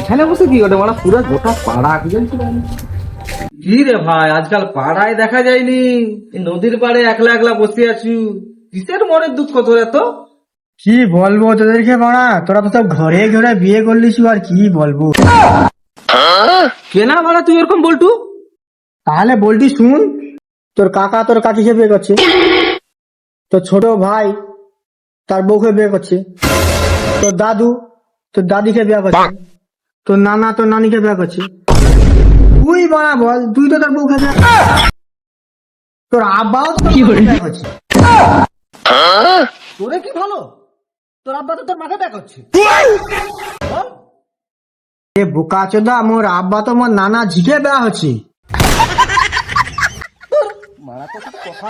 এখানে বসে কি ওটা মানে পুরো গোটা পাড়া কি রে ভাই, আজকাল পাড়ায় দেখা যায়নি। নদীর পাড়ে একলা একলা বসে আছি, কিসের মনের দুঃখ তোর এত? কি বলবো তোদেরকে বাড়া, তোরা তো সব ঘরে ঘরে বিয়ে করলিস, আর কি বলবো। কেনা ভাড়া তুই এরকম বলটু? তাহলে বলটি শুন, তোর কাকা তোর কাকিকে বিয়ে করছে, তোর ছোট ভাই তার বউকে বিয়ে করছে, তোর দাদু তোর দাদিকে বিয়ে করছে, তোর নানা তোর নানিকে বিয়ে করছে। তুই বাড়া বল, তুই তো তোর বউকে বিয়ে তোর আব্বাও তো বিয়ে করছে। তোরে কি ভালো, তোর আব্বা তো তোর মাকে ব্যাক হচ্ছে। এ বোকা চোদা, মোর আব্বা তো মোর নানা ঝিকে বিয়ে হচ্ছে। মারা তো কথা